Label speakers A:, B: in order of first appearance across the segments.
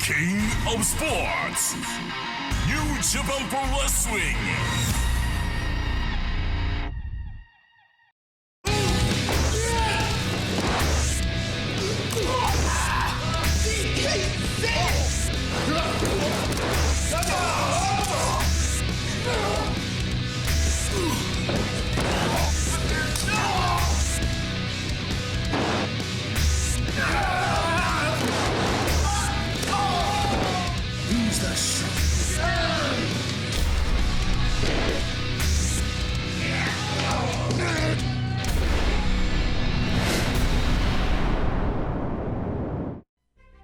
A: King of Sports, New Japan Pro Wrestling.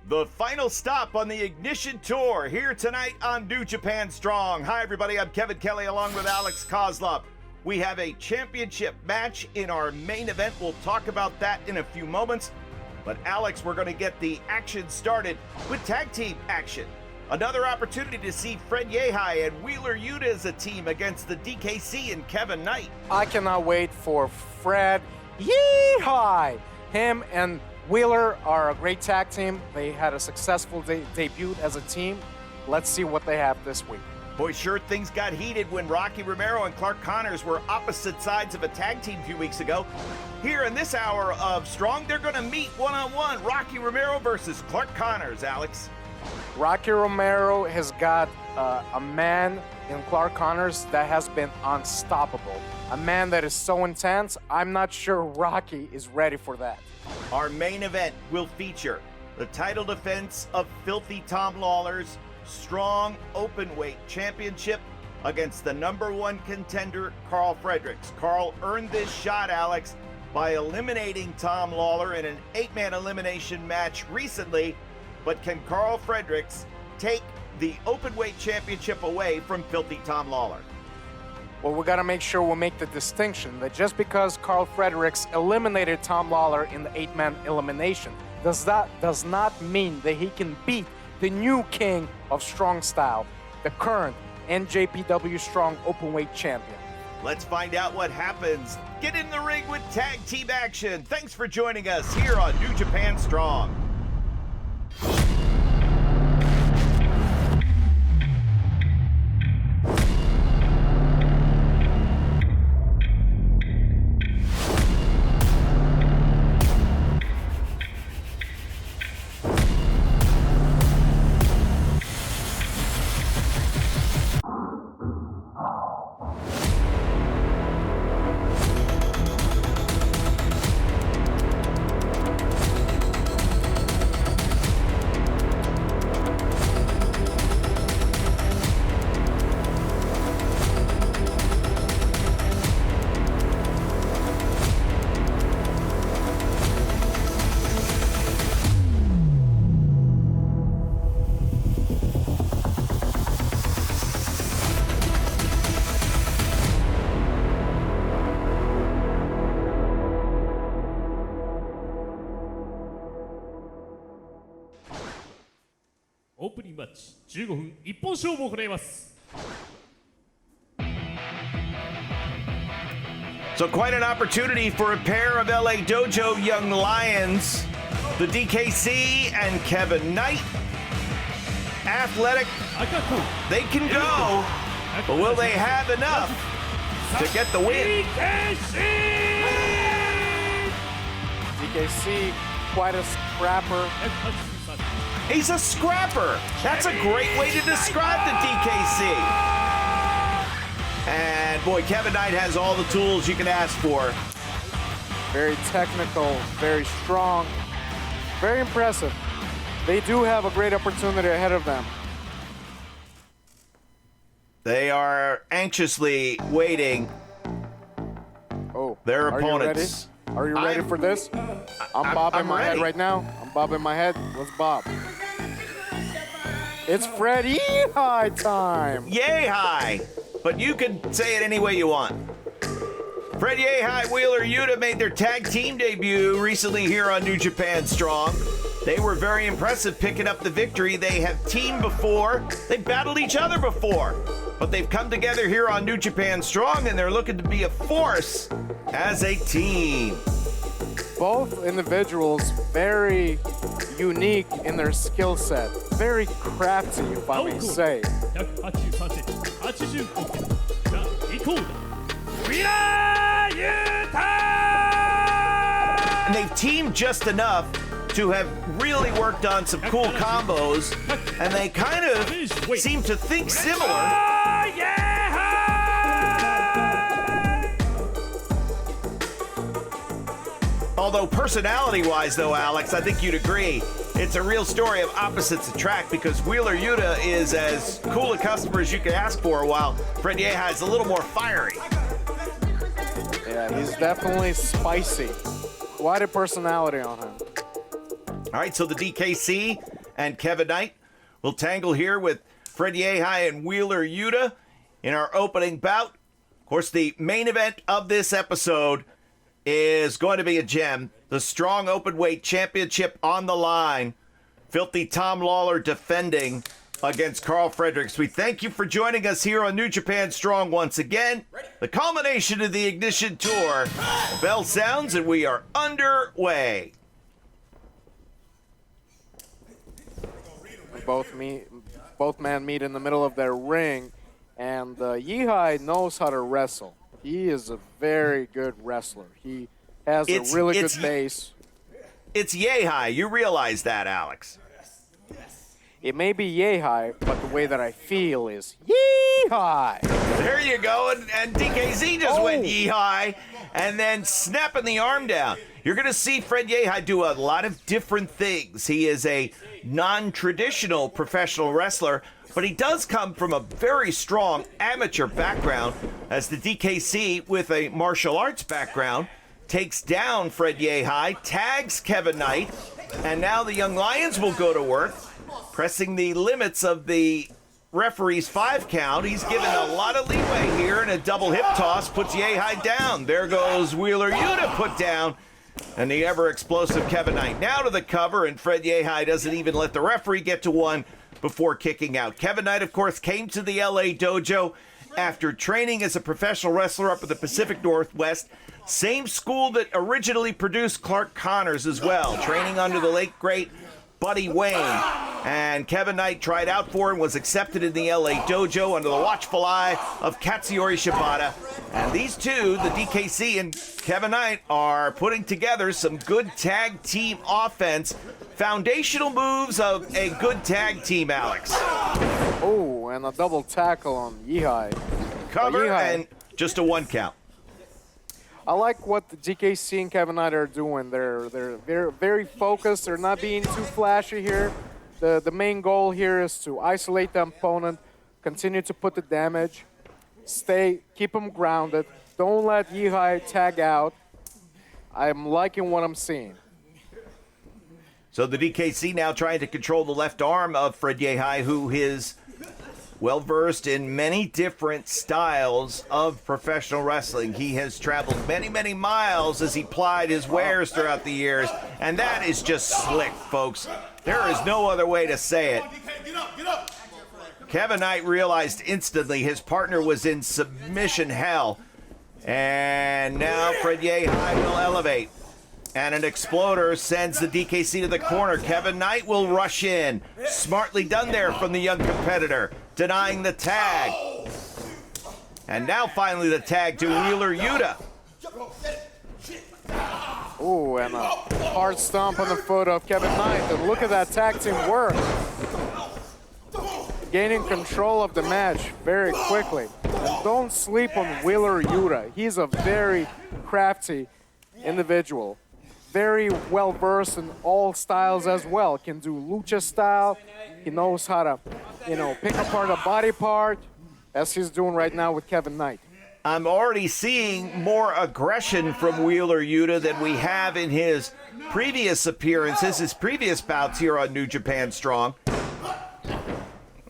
B: The final stop on the Ignition Tour here tonight on New Japan Strong. Hi, everybody. I'm Kevin Kelly along with Alex Kozlov. We have a championship match in our main event. We'll talk about that in a few moments. But, Alex, we're going to get the action started with tag team action. Another opportunity to see Fred Yehai and Wheeler Yuta as a team against the DKC and Kevin Knight.
C: I cannot wait for Fred Yehai. Him and Wheeler are a great tag team. They had a successful debut as a team. Let's see what they have this week.
B: Boy, sure things got heated when Rocky Romero and Clark Connors were opposite sides of a tag team a few weeks ago. Here in this hour of Strong, they're going to meet one-on-one. Rocky Romero versus Clark Connors, Alex.
C: Rocky Romero has got a man in Clark Connors that has been unstoppable. A man that is so intense, I'm not sure Rocky is ready for that.
B: Our main event will feature the title defense of Filthy Tom Lawlor's Strong Openweight Championship against the #1 contender, Karl Fredericks. Karl earned this shot, Alex, by eliminating Tom Lawlor in an 8-man elimination match recently. But can Karl Fredericks take the Openweight Championship away from Filthy Tom Lawlor?
C: Well, we got to make sure we make the distinction that just because Karl Fredericks eliminated Tom Lawlor in the 8-man elimination does not mean that he can beat the new king of strong style, the current NJPW Strong Openweight Champion.
B: Let's find out what happens. Get in the ring with tag team action. Thanks for joining us here on New Japan Strong. So quite an opportunity for a pair of LA Dojo young lions, the DKC and Kevin Knight. Athletic, they can go, but will they have enough to get the win?
C: DKC, quite a scrapper.
B: He's a scrapper. That's a great way to describe the DKC. And boy, Kevin Knight has all the tools you can ask for.
C: Very technical, very strong, very impressive. They do have a great opportunity ahead of them.
B: They are anxiously waiting their opponents.
C: Are you ready for this? I'm bobbing my head right now. I'm bobbing my head. Let's bob. It's Fred Yehai time.
B: Yehai. But you can say it any way you want. Fred Yehai, Wheeler Yuta made their tag team debut recently here on New Japan Strong. They were very impressive picking up the victory. They have teamed before. They've battled each other before. But they've come together here on New Japan Strong, and they're looking to be a force as a team.
C: Both individuals very unique in their skill set, very crafty, if I may say.
D: 188.80 じゃあ行こうだウィラーユータ
B: And they've teamed just enough to have really worked on some cool combos, and they kind of seem to think similar. Although personality-wise, though, Alex, I think you'd agree, it's a real story of opposites attract, because Wheeler Yuta is as cool a customer as you could ask for, while Fred Yehi is a little more fiery.
C: Yeah, he's definitely spicy. Quite a personality on him.
B: All right, so the DKC and Kevin Knight will tangle here with Fred Yehi and Wheeler Yuta in our opening bout. Of course, the main event of this episode is going to be a gem. The Strong Openweight Championship on the line. Filthy Tom Lawlor defending against Karl Fredericks. We thank you for joining us here on New Japan Strong once again. The culmination of the Ignition Tour. Bell sounds and we are underway.
C: Both men meet in the middle of their ring, and Yehi knows how to wrestle. He is a very good wrestler. He has a really good base.
B: It's Yehi. You realize that, Alex.
C: It may be Yehi, but the way that I feel is Yehi.
B: There you go, and DKZ just went Yehi, and then snapping the arm down. You're going to see Fred Yehi do a lot of different things. He is a non-traditional professional wrestler, but he does come from a very strong amateur background, as the DKC, with a martial arts background, takes down Fred Yehi, tags Kevin Knight, and now the Young Lions will go to work, pressing the limits of the referee's 5 count. He's given a lot of leeway here, and a double hip toss puts Yehi down. There goes Wheeler Yuta put down, and the ever-explosive Kevin Knight now to the cover, and Fred Yehi doesn't even let the referee get to one before kicking out. Kevin Knight, of course, came to the LA dojo after training as a professional wrestler up in the Pacific Northwest. Same school that originally produced Clark Connors as well, training under the late, great Buddy Wayne. And Kevin Knight tried out for and was accepted in the LA dojo under the watchful eye of Katsuyori Shibata. And these two, the DKC and Kevin Knight, are putting together some good tag team offense. Foundational moves of a good tag team, Alex.
C: Oh, and a double tackle on Yehi.
B: Cover and just a 1 count.
C: I like what the DKC and Kevin Knight are doing. They're very focused. They're not being too flashy here. The main goal here is to isolate the opponent, continue to put the damage, keep them grounded. Don't let Yehi tag out. I'm liking what I'm seeing.
B: So the DKC now trying to control the left arm of Fred Yehi, who is well-versed in many different styles of professional wrestling. He has traveled many, many miles as he plied his wares throughout the years, and that is just slick, folks. There is no other way to say it. Kevin Knight realized instantly his partner was in submission hell, and now Fred Yehi will elevate. And an exploder sends the DKC to the corner. Kevin Knight will rush in. Smartly done there from the young competitor, denying the tag. And now finally the tag to Wheeler Yuta.
C: Ooh, and a hard stomp on the foot of Kevin Knight. And look at that tag team work. Gaining control of the match very quickly. And don't sleep on Wheeler Yuta. He's a very crafty individual. Very well versed in all styles as well. Can do lucha style. He knows how to, pick apart a body part, as he's doing right now with Kevin Knight.
B: I'm already seeing more aggression from Wheeler Yuta than we have in his previous appearances, his previous bouts here on New Japan Strong.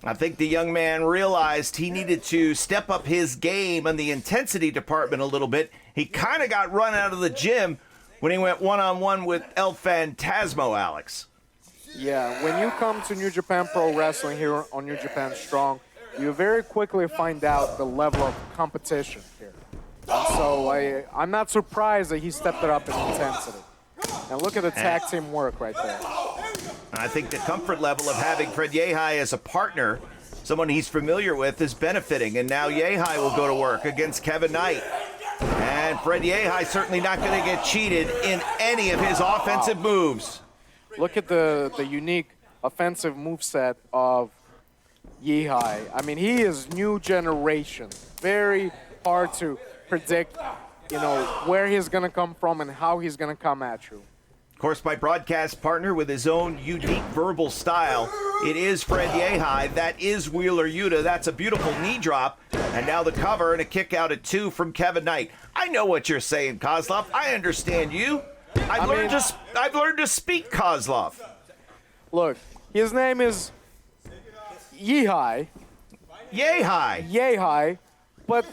B: I think the young man realized he needed to step up his game in the intensity department a little bit. He kind of got run out of the gym when he went one-on-one with El Phantasmo, Alex.
C: Yeah, when you come to New Japan Pro Wrestling here on New Japan Strong, you very quickly find out the level of competition here. And so I'm not surprised that he stepped it up in intensity. And look at the tag team work right there.
B: I think the comfort level of having Fred Yehai as a partner, someone he's familiar with, is benefiting. And now Yehai will go to work against Kevin Knight. And Fred Yehai certainly not going to get cheated in any of his offensive moves.
C: Look at the unique offensive moveset of Yehai. I mean, he is new generation. Very hard to predict, you know, where he's going to come from and how he's going to come at you.
B: Of course, my broadcast partner with his own unique verbal style, it is Fred Yehai. That is Wheeler Yuta. That's a beautiful knee drop. And now the cover and a kick out at 2 from Kevin Knight. I know what you're saying, Kozlov. I understand you. I've learned to speak, Kozlov.
C: Look, his name is Yehai.
B: Yehai.
C: But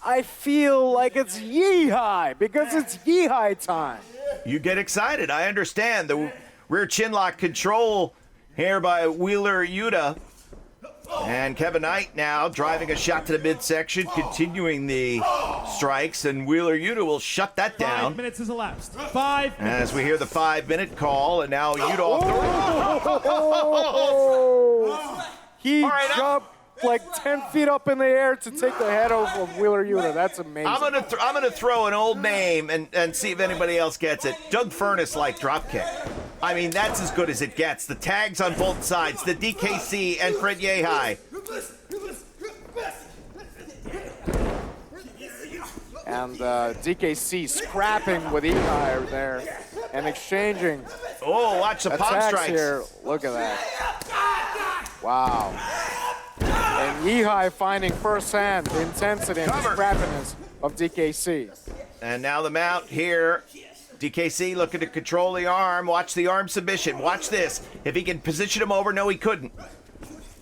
C: I feel like it's Yehai because it's Yehai time.
B: You get excited. I understand. The rear chin lock control here by Wheeler Yuta. And Kevin Knight now driving a shot to the midsection, continuing the strikes, and Wheeler Yuta will shut that down.
D: 5 minutes has elapsed. 5 minutes.
B: As we hear the 5-minute call, and now Yuta off the
C: He jumped like 10 feet up in the air to take the head off of Wheeler Yuta. That's amazing.
B: I'm gonna throw an old name and see if anybody else gets it. Doug Furnace-like dropkick. I mean, that's as good as it gets. The tags on both sides, the DKC and Fred Yehai.
C: And DKC scrapping with Yehai there and exchanging.
B: Oh, watch the palm strikes
C: here. Look at that. Wow. And Yehai finding firsthand the intensity and the scrappiness of DKC.
B: And now the mount here. DKC looking to control the arm. Watch the arm submission. Watch this. If he can position him over, no, he couldn't.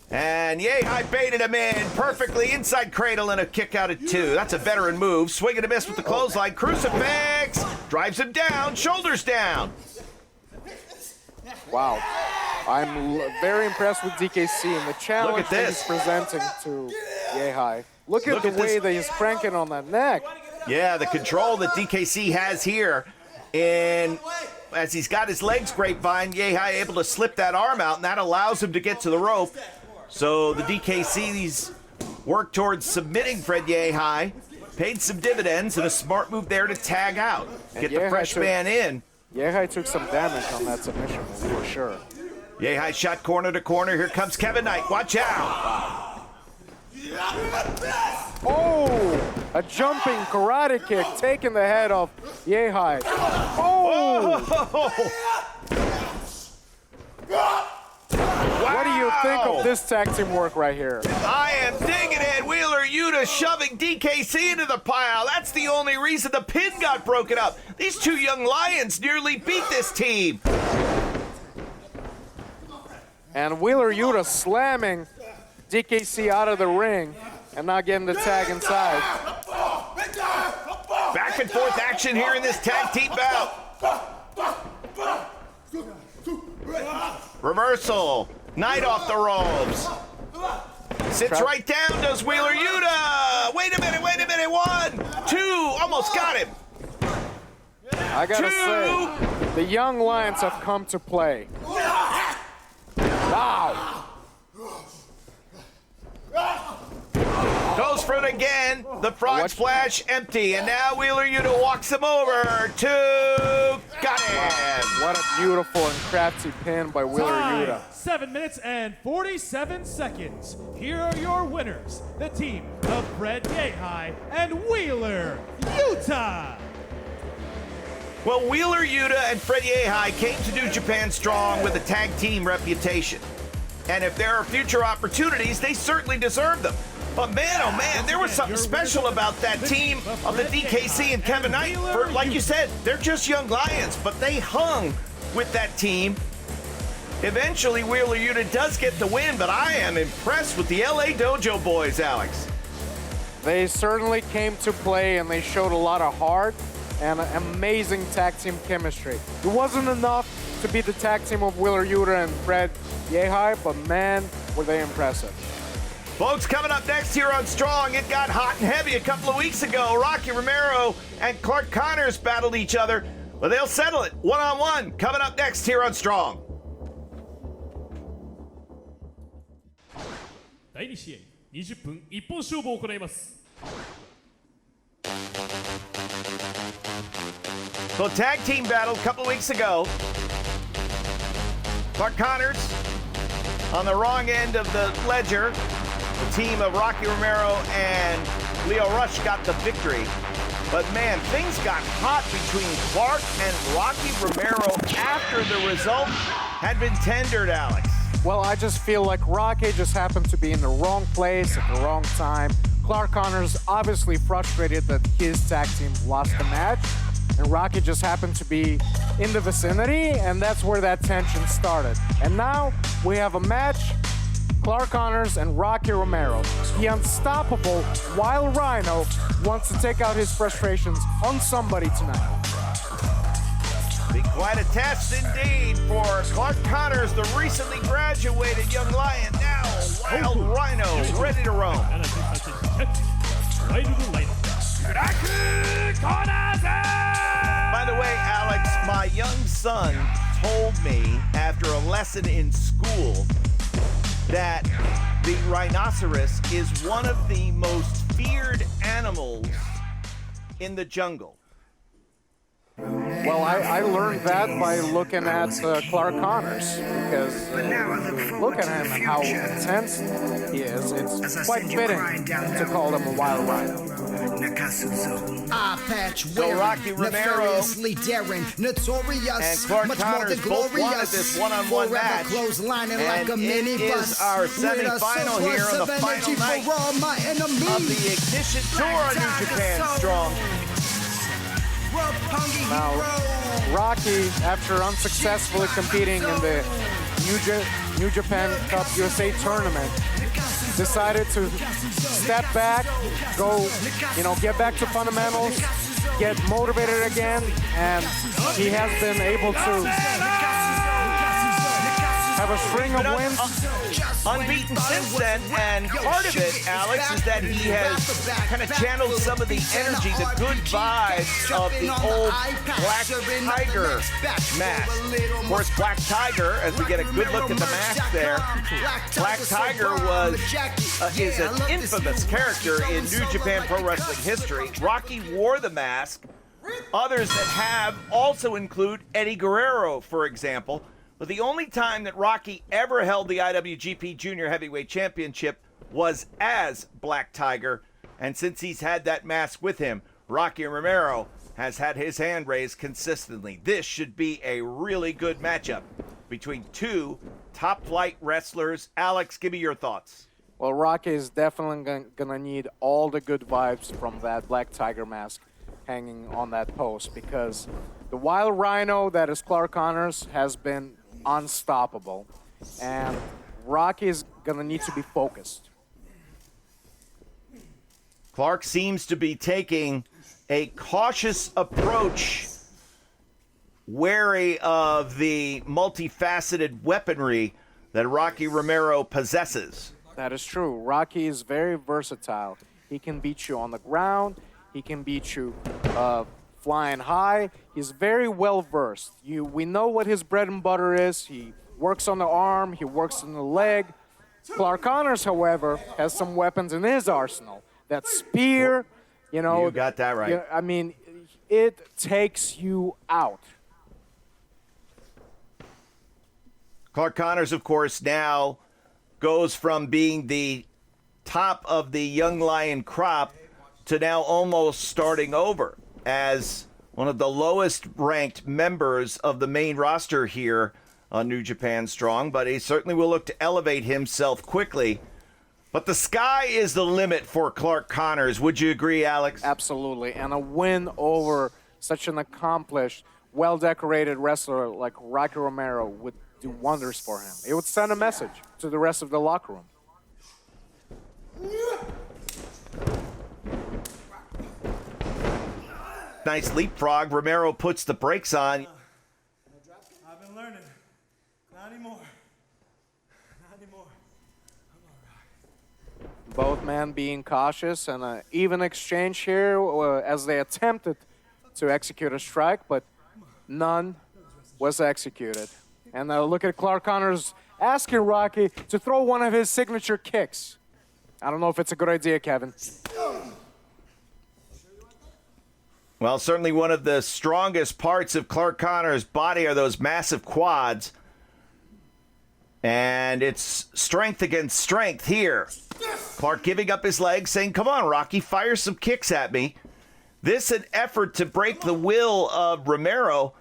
B: And Yehai baited him in perfectly. Inside cradle and a kick out at 2. That's a veteran move. Swing and a miss with the clothesline. Crucifix. Drives him down. Shoulders down.
C: Wow. I'm very impressed with DKC and the challenge that he's presenting to Yehai. Look at the way that he's cranking on that neck.
B: Yeah, the control that DKC has here. And as he's got his legs grapevine, Yehai able to slip that arm out, and that allows him to get to the rope. So the DKC's work towards submitting Fred Yehai paid some dividends, and a smart move there to tag out. Get the fresh man in.
C: Yehai took some damage on that submission for sure.
B: Yehai shot corner to corner. Here comes Kevin Knight. Watch out.
C: Oh, a jumping karate kick taking the head off Yehai. Oh! What do you think of this tag team work right here?
B: I am digging it. Wheeler Yuta shoving DKC into the pile. That's the only reason the pin got broken up. These two young lions nearly beat this team.
C: And Wheeler Yuta slamming DKC out of the ring and not getting the tag inside.
B: Back and forth action here in this tag team bout. Reversal. Knight off the ropes. Sits right down, does Wheeler Yuta. Wait a minute. 1, 2. Almost got him.
C: I gotta say, the young lions have come to play. Wow.
B: Goes for it again. The frog splash empty. And now Wheeler Yuta walks him over. 2. Got him.
C: What a beautiful and crafty pin by Wheeler Yuta.
D: 7 minutes and 47 seconds. Here are your winners. The team of Fred Yehai and Wheeler Yuta.
B: Well, Wheeler Yuta and Fred Yehai came to New Japan Strong with a tag team reputation. And if there are future opportunities, they certainly deserve them. But man, oh man, there was something special about that team of the DKC and Kevin Knight. For, like you said, they're just young lions, but they hung with that team. Eventually, Wheeler Yuta does get the win, but I am impressed with the LA Dojo boys, Alex.
C: They certainly came to play, and they showed a lot of heart and amazing tag team chemistry. It wasn't enough to beat the tag team of Wheeler Yuta and Fred Yehai, but man, were they impressive.
B: Folks, coming up next here on Strong, it got hot and heavy a couple of weeks ago. Rocky Romero and Clark Connors battled each other. But they'll settle it one-on-one coming up next here on Strong.
D: 第2試合20分一本勝負を行います。
B: So tag team battle a couple of weeks ago. Clark Connors on the wrong end of the ledger. The team of Rocky Romero and Leo Rush got the victory. But man, things got hot between Clark and Rocky Romero after the result had been tendered, Alex.
C: Well, I just feel like Rocky just happened to be in the wrong place at the wrong time. Clark Connors obviously frustrated that his tag team lost the match, and Rocky just happened to be in the vicinity, and that's where that tension started. And now we have a match, Clark Connors and Rocky Romero. The unstoppable Wild Rhino wants to take out his frustrations on somebody tonight.
B: Be quite a test indeed for Clark Connors, the recently graduated young lion, now Wild Rhino, ready to roam. By the way, Alex, my young son told me after a lesson in school that the rhinoceros is one of the most feared animals in the jungle.
C: Well, I learned that by looking at Clark Connors, because look at him and how intense he is. It's quite fitting to call him a wild rhino.
B: So Rocky Romero and Clark Connors both wanted this one-on-one match, and it is our semifinal here on the final night of the Ignition Tour on New Japan Strong.
C: Now, Rocky, after unsuccessfully competing in the New Japan Cup USA tournament, decided to step back, go, get back to fundamentals, get motivated again, and he has been able to have a string of wins.
B: Unbeaten since then, and part of it, Alex, is that he has kind of channeled some of the energy, the good vibes of the old Black Tiger mask. Of course, Black Tiger, as we get a good look at the mask there, Black Tiger is an infamous character in New Japan Pro Wrestling history. Rocky wore the mask. Others that have also include Eddie Guerrero, for example. But the only time that Rocky ever held the IWGP Junior Heavyweight Championship was as Black Tiger. And since he's had that mask with him, Rocky Romero has had his hand raised consistently. This should be a really good matchup between two top-flight wrestlers. Alex, give me your thoughts.
C: Well, Rocky is definitely going to need all the good vibes from that Black Tiger mask hanging on that post, because the Wild Rhino that is Clark Connors has been unstoppable, and Rocky is gonna need to be focused.
B: Clark seems to be taking a cautious approach, wary of the multifaceted weaponry that Rocky Romero possesses.
C: That is true. Rocky is very versatile. He can beat you on the ground. He can beat you flying high. He's very well versed. We know what his bread and butter is. He works on the arm, he works on the leg. Clark Connors, however, has some weapons in his arsenal. That spear,
B: You got that right.
C: I mean, it takes you out.
B: Clark Connors, of course, now goes from being the top of the young lion crop to now almost starting over as one of the lowest ranked members of the main roster here on New Japan Strong, but he certainly will look to elevate himself quickly. But the sky is the limit for Clark Connors. Would you agree, Alex?
C: Absolutely. And a win over such an accomplished, well-decorated wrestler like Rocky Romero would do wonders for him. It would send a message to the rest of the locker room.
B: Nice leapfrog. Romero puts the brakes on.
E: I've been learning. Not anymore. Not anymore.
C: Both men being cautious, and an even exchange here as they attempted to execute a strike, but none was executed. And look at Clark Connors asking Rocky to throw one of his signature kicks. I don't know if it's a good idea, Kevin.
B: Well, certainly one of the strongest parts of Clark Connors' body are those massive quads. And it's strength against strength here. Clark giving up his legs, saying, come on, Rocky, fire some kicks at me. This an effort to break the will of Romero.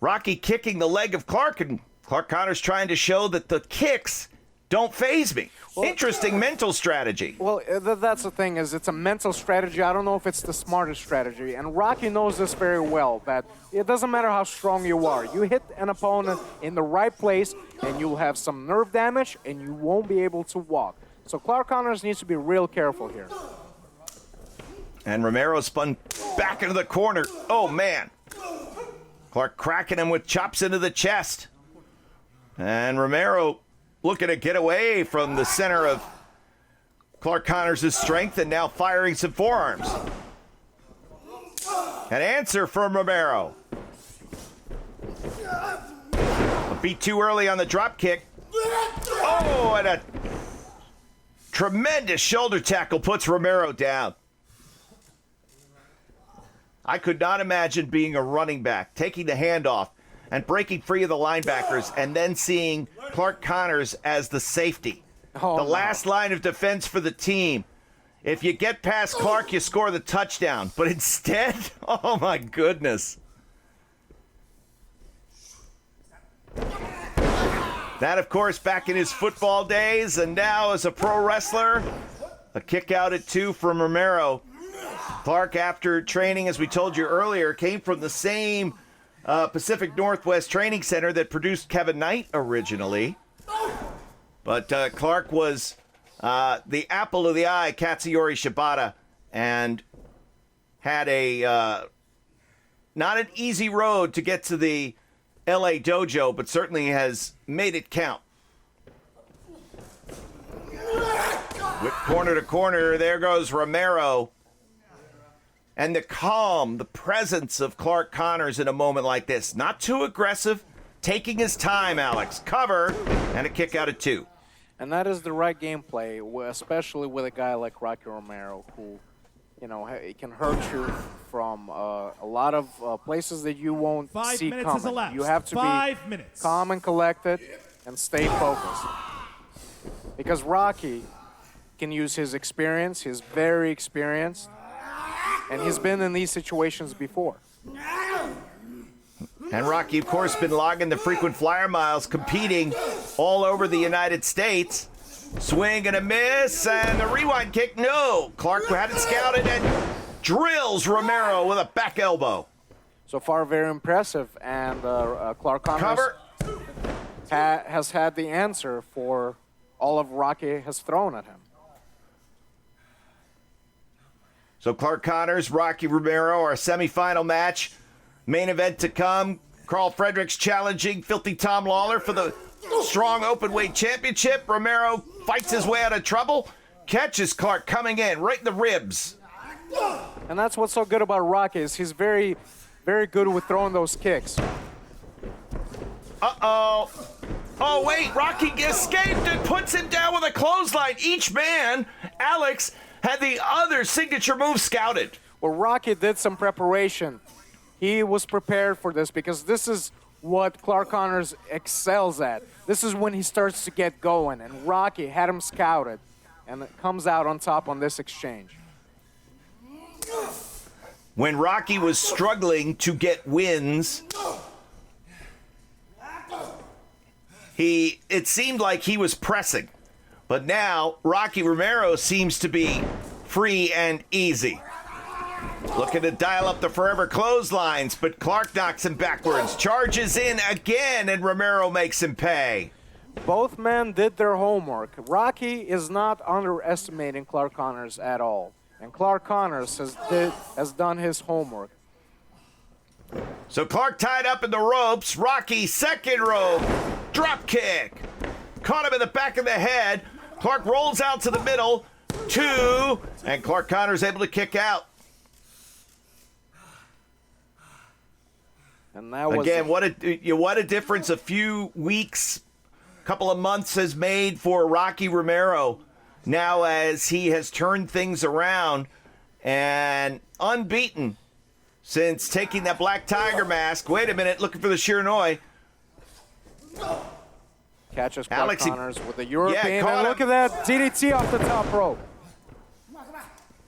B: Rocky kicking the leg of Clark, and Clark Connors trying to show that the kicks don't faze me. Well, interesting mental strategy.
C: Well, that's the thing, is it's a mental strategy. I don't know if it's the smartest strategy. And Rocky knows this very well, that it doesn't matter how strong you are. You hit an opponent in the right place, and you'll have some nerve damage, and you won't be able to walk. So Clark Connors needs to be real careful here.
B: And Romero spun back into the corner. Oh, man. Clark cracking him with chops into the chest. And Romero looking to get away from the center of Clark Connors' strength and now firing some forearms. An answer from Romero. A beat too early on the drop kick. Oh, and a tremendous shoulder tackle puts Romero down. I could not imagine being a running back, taking the handoff and breaking free of the linebackers, and then seeing Clark Connors as the safety. The last line of defense for the team. If you get past Clark, you score the touchdown. But instead, oh my goodness. That, of course, back in his football days, and now as a pro wrestler, a kick out at 2 from Romero. Clark, after training, as we told you earlier, came from the same Pacific Northwest Training Center that produced Kevin Knight originally. But Clark was the apple of the eye, Katsuyori Shibata, and had a not an easy road to get to the LA dojo, but certainly has made it count. With corner to corner, there goes Romero. And the calm, the presence of Clark Connors in a moment like this. Not too aggressive, taking his time, Alex. Cover, and a kick out at 2.
C: And that is the right gameplay, especially with a guy like Rocky Romero, who, you know, it can hurt you from a lot of places that you won't see coming. You have to be calm and collected and stay focused. Because Rocky can use his experience, he's very experienced, and he's been in these situations before.
B: And Rocky, of course, been logging the frequent flyer miles, competing all over the United States. Swing and a miss, and the rewind kick, no. Clark had it scouted and drills Romero with a back elbow.
C: So far, very impressive, and Clark Connors has had the answer for all of Rocky has thrown at him.
B: So Clark Connors, Rocky Romero, our semifinal match. Main event to come. Karl Fredericks challenging Filthy Tom Lawlor for the strong openweight championship. Romero fights his way out of trouble. Catches Clark coming in right in the ribs.
C: And that's what's so good about Rocky, is he's very, very good with throwing those kicks.
B: Uh-oh. Oh, wait. Rocky escaped and puts him down with a clothesline. Each man, Alex, had the other signature move scouted.
C: Well, Rocky did some preparation. He was prepared for this because this is what Clark Connors excels at. This is when he starts to get going, and Rocky had him scouted, and it comes out on top on this exchange.
B: When Rocky was struggling to get wins, it seemed like he was pressing. But now, Rocky Romero seems to be free and easy. Looking to dial up the forever clotheslines, but Clark knocks him backwards. Charges in again, and Romero makes him pay.
C: Both men did their homework. Rocky is not underestimating Clark Connors at all. And Clark Connors has done his homework.
B: So Clark tied up in the ropes. Rocky, second rope. Drop kick. Caught him in the back of the head. Clark rolls out to the middle. 2. And Clark Connors able to kick out.
C: And that was
B: Again, what a difference a few weeks, couple of months has made for Rocky Romero now as he has turned things around and unbeaten since taking that Black Tiger mask. Wait a minute, looking for the Shiranui.
C: catches Clark
B: Alex,
C: Connors with the European.
B: caught
C: And look
B: him.
C: at that DDT off the top rope.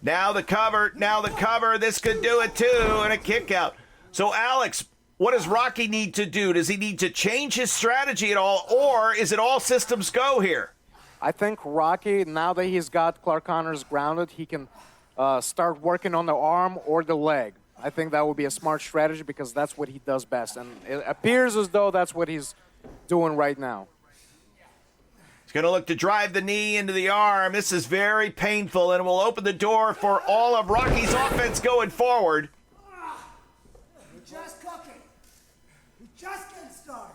B: Now the cover. This could do it too, and a kick out. So, Alex, what does Rocky need to do? Does he need to change his strategy at all, or is it all systems go here?
C: I think Rocky, now that he's got Clark Connors grounded, he can start working on the arm or the leg. I think that would be a smart strategy because that's what he does best. And it appears as though that's what he's doing right now.
B: He's going to look to drive the knee into the arm. This is very painful, and will open the door for all of Rocky's offense going forward.
E: We're just cooking. We're just getting started.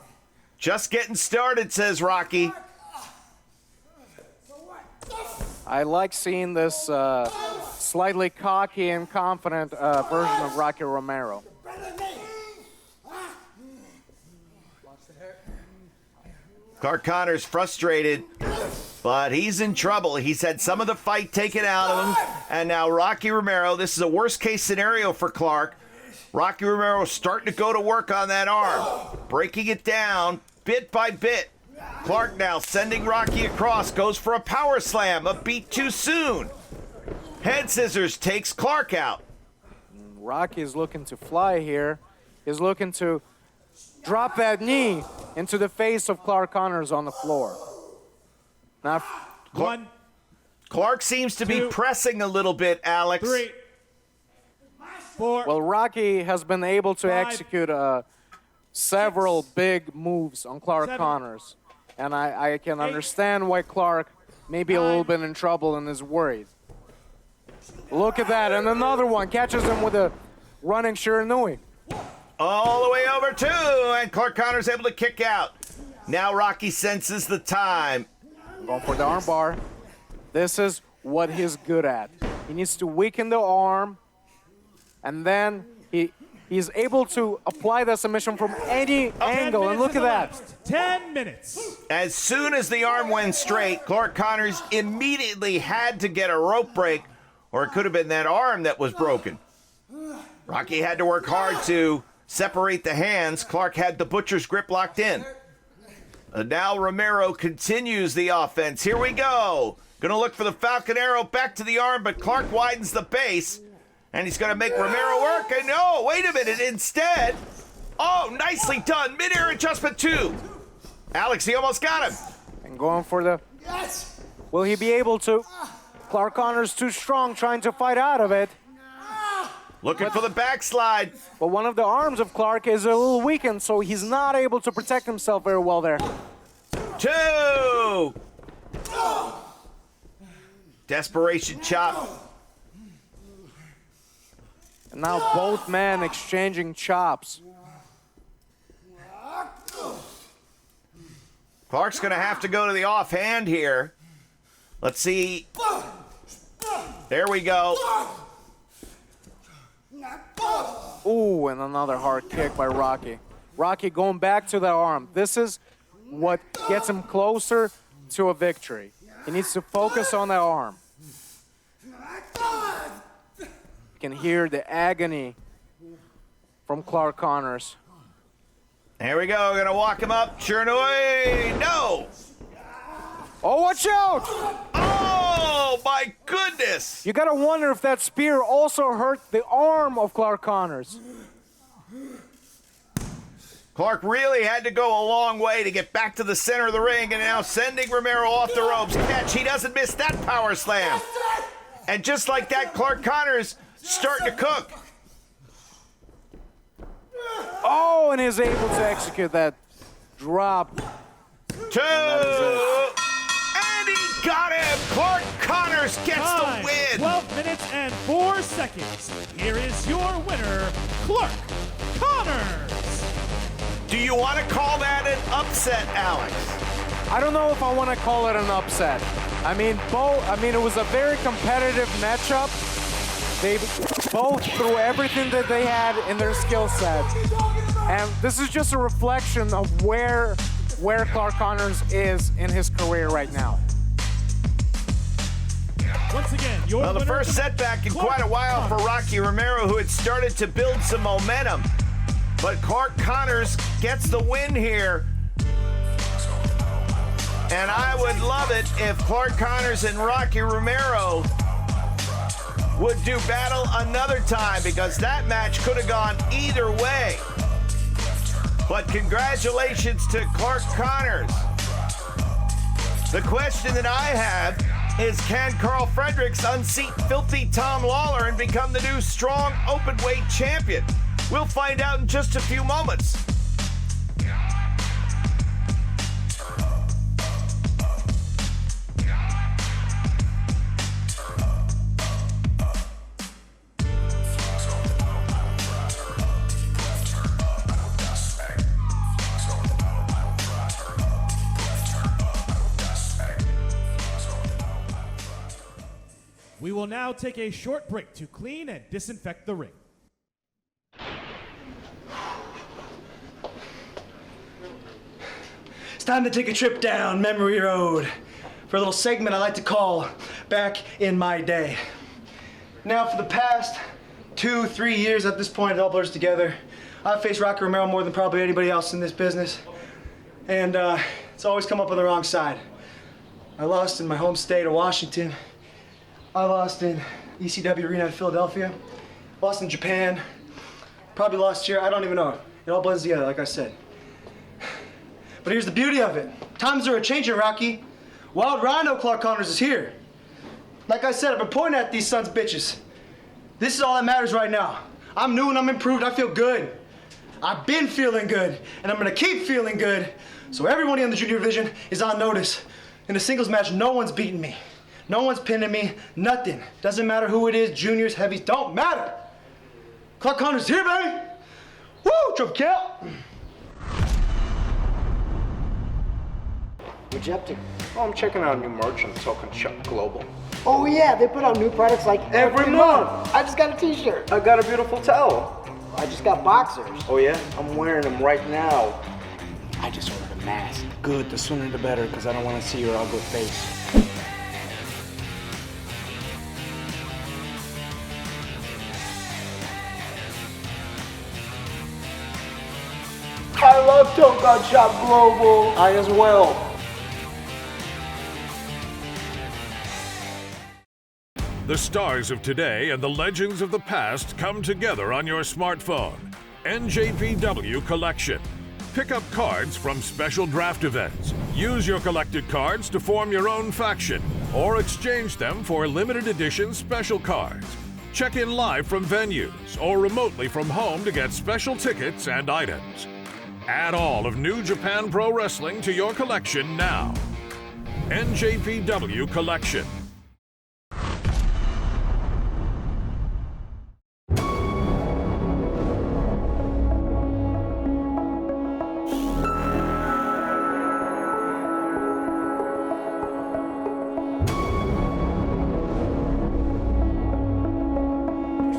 B: Just getting started, says Rocky.
E: So what?
C: I like seeing this slightly cocky and confident version of Rocky Romero.
E: Better than me.
B: Clark Connors frustrated, but he's in trouble. He's had some of the fight taken out of him, and now Rocky Romero, this is a worst-case scenario for Clark. Rocky Romero starting to go to work on that arm, breaking it down bit by bit. Clark now sending Rocky across, goes for a power slam, a beat too soon. Head scissors takes Clark out.
C: Rocky is looking to fly here. He's looking to drop that knee into the face of Clark Connors on the floor. Now,
B: Clark seems to be
D: Two.
B: pressing a little bit, Alex.
D: 3, 4,
C: well, Rocky has been able to
D: 5,
C: execute several big moves on Clark
D: 7,
C: Connors. And I can
D: 8,
C: understand why Clark may be a little
D: 9,
C: bit in trouble and is worried. Look at that, and another one catches him with a running Shiranui.
B: All the way over two, and Clark Connors able to kick out. Now Rocky senses the time.
C: Going for the armbar. This is what he's good at. He needs to weaken the arm, and then he's able to apply the submission from any
D: 10
C: angle. And
D: minutes
C: look at that.
D: elapsed. 10 minutes.
B: As soon as the arm went straight, Clark Connors immediately had to get a rope break, or it could have been that arm that was broken. Rocky had to work hard to separate the hands. Clark had the butcher's grip locked in. Now Romero continues the offense. Here we go. Gonna look for the Falcon Arrow back to the arm, but Clark widens the base, and he's gonna make Romero work. And no, wait a minute. Instead, oh, nicely done. Mid-air adjustment two. Alex, he almost got him.
C: And going for the...
E: Yes.
C: Will he be able to? Clark Connors too strong, trying to fight out of it.
B: Looking for the backslide.
C: But one of the arms of Clark is a little weakened, so he's not able to protect himself very well there.
B: Two. Desperation chop.
C: And now both men exchanging chops.
B: Clark's going to have to go to the offhand here. Let's see. There we go.
C: Ooh, and another hard kick by Rocky. Rocky going back to the arm. This is what gets him closer to a victory. He needs to focus on the arm. You can hear the agony from Clark Connors.
B: There we go. Going to walk him up. Shiranui. No.
C: Oh, watch out!
B: Oh, my goodness.
C: You gotta wonder if that spear also hurt the arm of Clark Connors.
B: Clark really had to go a long way to get back to the center of the ring, and now sending Romero off the ropes. Catch. He doesn't miss that power slam. And just like that, Clark Connors starting to cook.
C: Oh, and he's able to execute that drop.
B: Two. And he got him. Clark Connors gets
D: Time,
B: the win.
D: 12 minutes and 4 seconds. Here is your winner, Clark Connors.
B: Do you want to call that an upset, Alex?
C: I don't know if I want to call it an upset. I mean, it was a very competitive matchup. They both threw everything that they had in their skill set. And this is just a reflection of where Clark Connors is in his career right now.
D: Once again, your
B: Well, the
D: winner,
B: first setback in quite a while for Rocky Romero, who had started to build some momentum. But Clark Connors gets the win here. And I would love it if Clark Connors and Rocky Romero would do battle another time, because that match could have gone either way. But congratulations to Clark Connors. The question that I have is, can Karl Fredericks unseat filthy Tom Lawlor and become the new strong openweight champion? We'll find out in just a few moments.
D: We will now take a short break to clean and disinfect the ring.
F: It's time to take a trip down memory road for a little segment I like to call Back in My Day. Now, for the past 2-3 years at this point, it all blurs together. I've faced Rocky Romero more than probably anybody else in this business, and it's always come up on the wrong side. I lost in my home state of Washington. I lost in ECW Arena in Philadelphia. Lost in Japan. Probably lost here. I don't even know. It all blends together, like I said. But here's the beauty of it. Times are a-changing, Rocky. Wild Rhino Clark Connors is here. Like I said, I've been pointing at these sons of bitches. This is all that matters right now. I'm new and I'm improved. I feel good. I've been feeling good, and I'm gonna keep feeling good. So everybody in the junior division is on notice. In a singles match, no one's beating me. No one's pinning me, nothing. Doesn't matter who it is, juniors, heavies, don't matter. Clark Connors here, baby. Woo, Trump Cal.
G: What'd you up to? Oh, I'm checking out new merch on Token Shop Global.
H: Oh yeah, they put out new products like every month. I just got a t-shirt.
G: I got a beautiful towel.
H: I just got boxers.
G: Oh yeah? I'm wearing them right now. I just ordered a mask. Good, the sooner the better, because I don't want to see your ugly face.
H: I love Token Shop Global.
G: I as well.
A: The stars of today and the legends of the past come together on your smartphone. NJPW Collection. Pick up cards from special draft events. Use your collected cards to form your own faction, or exchange them for limited edition special cards. Check in live from venues or remotely from home to get special tickets and items. Add all of New Japan Pro Wrestling to your collection now. NJPW Collection.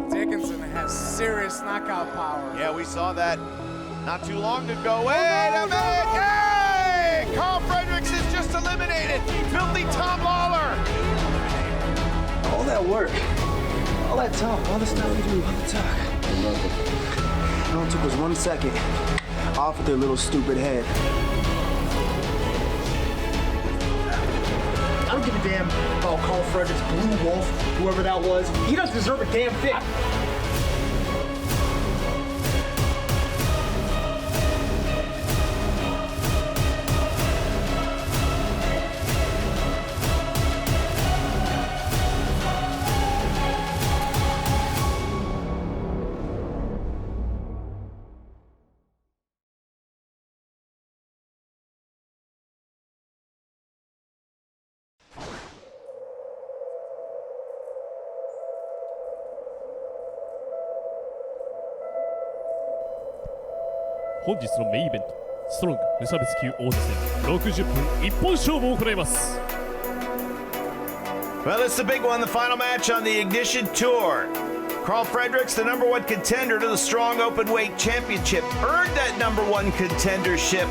C: Dickinson has serious knockout power.
B: Yeah, we saw that not too long ago. Wait a minute! Hey! Karl Fredericks is just eliminated. Filthy Tom Lawlor.
F: All that work, all that talk, all the stuff we do, all the talk. I love it. It only took us 1 second off with their little stupid head. I don't give a damn about Karl Fredericks, Blue Wolf, whoever that was. He doesn't deserve a damn thing.
I: 本日のメインイベントストロング無差別級王座戦60分一本勝負を行います。
B: Well, it's the big one, the final match on the Ignition Tour. Karl Fredericks, the #1 contender to the Strong Openweight Championship, earned that #1 contendership,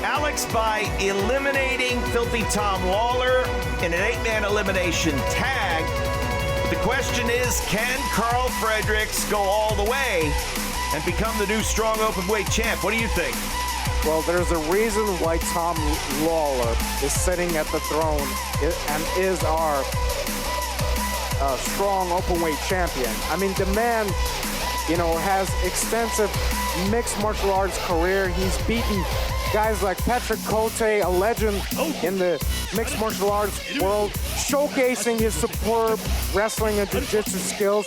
B: Alex, by eliminating Filthy Tom Lawlor in an 8-man elimination tag. But the question is, can Karl Fredericks go all the way and become the new Strong Openweight champ? What do you think?
C: Well, there's a reason why Tom Lawlor is sitting at the throne and is our Strong Openweight champion. I mean, the man, has extensive mixed martial arts career. He's beaten guys like Patrick Cote, a legend in the mixed martial arts world, showcasing his superb wrestling and jiu-jitsu skills.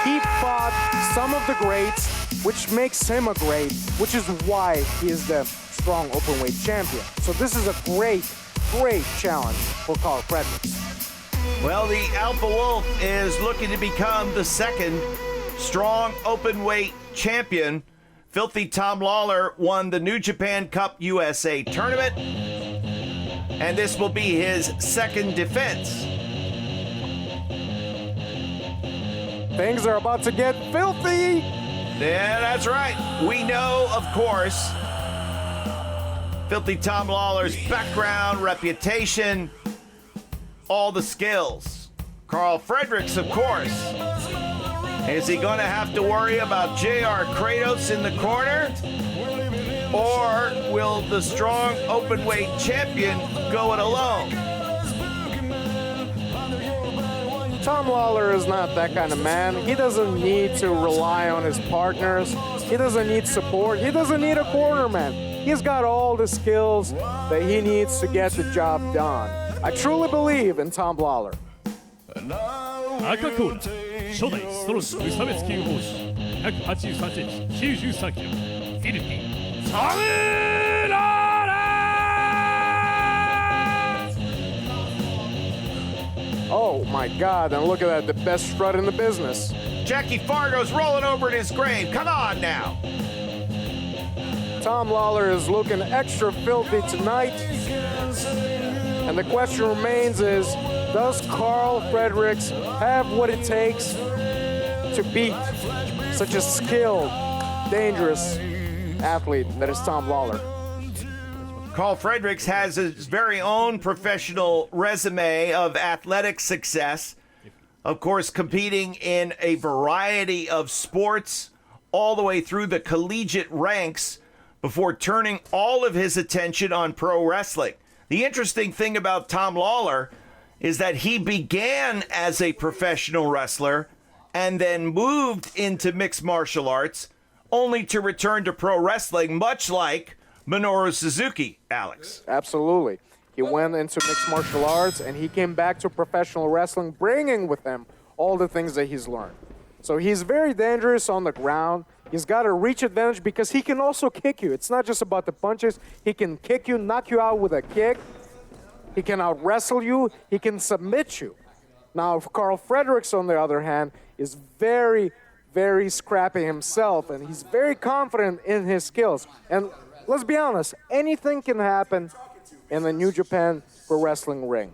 C: He fought some of the greats, which makes him a great, which is why he is the Strong Openweight champion. So this is a great challenge for Karl Fredericks.
B: Well, the Alpha Wolf is looking to become the second Strong Openweight champion. Filthy Tom Lawlor won the New Japan Cup USA tournament, and this will be his second defense.
C: Things are about to get filthy.
B: Yeah, that's right. We know, of course, Filthy Tom Lawlor's background, reputation, all the skills. Karl Fredericks, of course. Is he going to have to worry about J.R. Kratos in the corner? Or will the Strong Openweight champion go it alone?
C: Tom Lawlor is not that kind of man. He doesn't need to rely on his partners. He doesn't need support. He doesn't need a cornerman. He's got all the skills that he needs to get the job done. I truly believe in Tom Lawlor.
I: 赤コーナー初代ストロング無差別級王子183センチ93キロフィリピンサムラー
C: Oh my God, and look at that, the best strut in the business.
B: Jackie Fargo's rolling over in his grave. Come on now.
C: Tom Lawlor is looking extra filthy tonight. And the question remains is, does Karl Fredericks have what it takes to beat such a skilled, dangerous athlete that is Tom Lawlor?
B: Karl Fredericks has his very own professional resume of athletic success. Of course, competing in a variety of sports all the way through the collegiate ranks before turning all of his attention on pro wrestling. The interesting thing about Tom Lawlor is that he began as a professional wrestler and then moved into mixed martial arts, only to return to pro wrestling, much like Minoru Suzuki, Alex.
C: Absolutely. He went into mixed martial arts and he came back to professional wrestling, bringing with him all the things that he's learned. So he's very dangerous on the ground. He's got a reach advantage because he can also kick you. It's not just about the punches. He can kick you, knock you out with a kick. He can out-wrestle you. He can submit you. Now, Karl Fredericks, on the other hand, is very, very scrappy himself, and he's very confident in his skills. And let's be honest, anything can happen in the New Japan Pro Wrestling ring.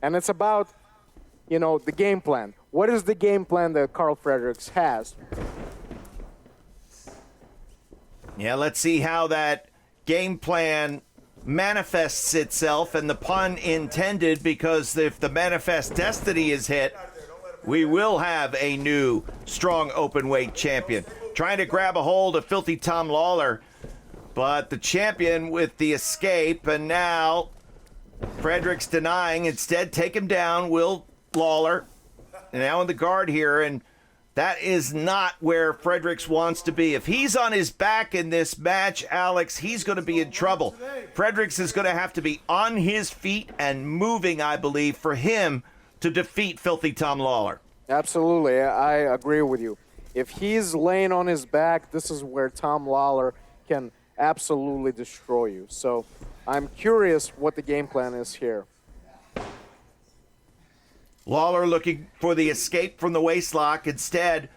C: And it's about, the game plan. What is the game plan that Karl Fredericks has?
B: Yeah, let's see how that game plan manifests itself, and the pun intended, because if the manifest destiny is hit, we will have a new Strong Openweight champion. Trying to grab a hold of Filthy Tom Lawlor, but the champion with the escape, and now Fredericks denying. Instead, take him down, Will Lawlor. Now in the guard here, and that is not where Fredericks wants to be. If he's on his back in this match, Alex, he's going to be in trouble. Fredericks is going to have to be on his feet and moving, I believe, for him to defeat Filthy Tom Lawlor.
C: Absolutely, I agree with you. If he's laying on his back, this is where Tom Lawlor can absolutely destroy you. So I'm curious what the game plan is here.
B: Lawlor looking for the escape from the waist lock. Instead,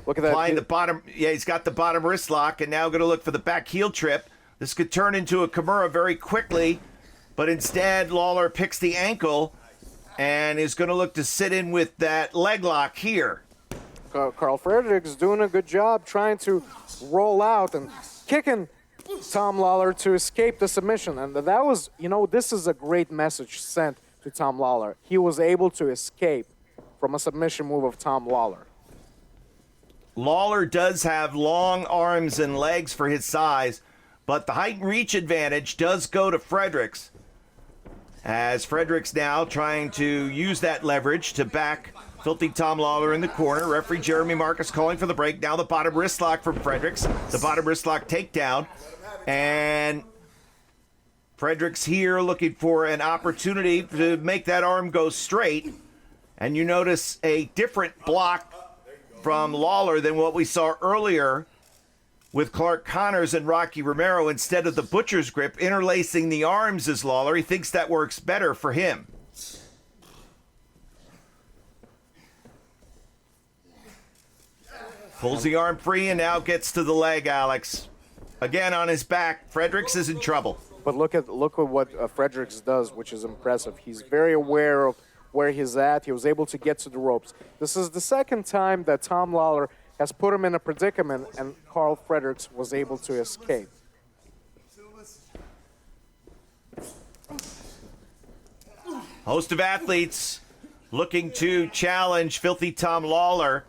C: look at that.
B: Applying the bottom. Yeah, he's got the bottom wrist lock, and now going to look for the back heel trip. This could turn into a Kimura very quickly, but instead Lawlor picks the ankle and is going to look to sit in with that leg lock here.
C: Karl Fredericks doing a good job trying to roll out and kicking Tom Lawlor to escape the submission. And that was, this is a great message sent to Tom Lawlor. He was able to escape from a submission move of Tom Lawlor.
B: Lawlor does have long arms and legs for his size, but the height and reach advantage does go to Fredericks. As Fredericks now trying to use that leverage to back Filthy Tom Lawlor in the corner. Referee Jeremy Marcus calling for the break. Now the bottom wrist lock from Fredericks. The bottom wrist lock takedown. And Fredericks here looking for an opportunity to make that arm go straight. And you notice a different block from Lawlor than what we saw earlier with Clark Connors and Rocky Romero. Instead of the butcher's grip, interlacing the arms as Lawlor. He thinks that works better for him. Pulls the arm free and now gets to the leg, Alex. Again on his back. Fredericks is in trouble.
C: But look at what Fredericks does, which is impressive. He's very aware of where he's at. He was able to get to the ropes. This is the second time that Tom Lawlor has put him in a predicament, and Karl Fredericks was able to escape.
B: Host of athletes looking to challenge Filthy Tom Lawlor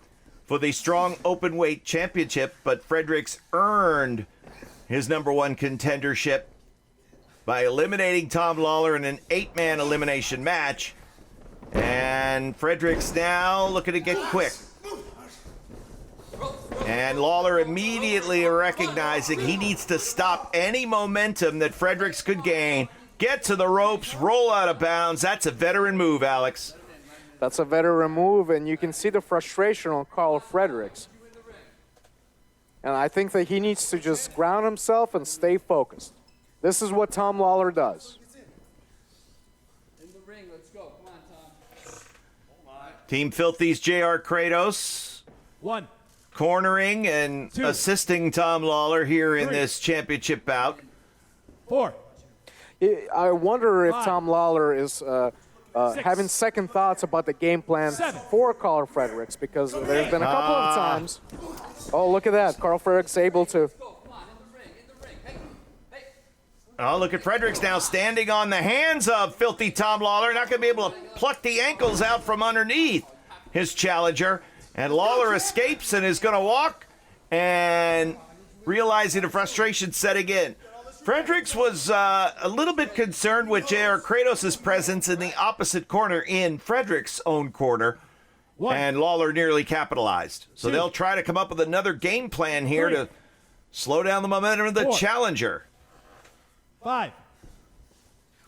B: for the strong openweight championship, but Fredericks earned his #1 contendership by eliminating Tom Lawlor in an 8-man elimination match. And Fredericks now looking to get quick. And Lawlor immediately recognizing he needs to stop any momentum that Fredericks could gain, get to the ropes, roll out of bounds. That's a veteran move, Alex.
C: That's a veteran move, and you can see the frustration on Karl Fredericks. And I think that he needs to just ground himself and stay focused. This is what Tom Lawlor does.
J: In the ring, let's go. Come on, Tom.
B: Team Filthy's J.R. Kratos.
D: 1.
B: Cornering and
D: 2.
B: assisting Tom Lawlor here in
D: 3.
B: this championship bout.
D: 4.
C: I wonder if
D: 5.
C: Tom Lawlor is
D: 6.
C: having second thoughts about the game plan
D: 7.
C: for Karl Fredericks, because there's been a couple of times. Oh, look at that. Karl Fredericks able to.
B: Oh, look at Fredericks now standing on the hands of Filthy Tom Lawlor. Not going to be able to pluck the ankles out from underneath his challenger. And Lawlor escapes and is going to walk, and realizing the frustration setting in. Fredericks was a little bit concerned with J.R. Kratos' presence in the opposite corner in Fredericks' own corner.
D: 1.
B: And Lawlor nearly capitalized. So
D: 2.
B: they'll try to come up with another game plan here
D: 3.
B: to slow down the momentum of the
D: 4.
B: challenger.
D: 5.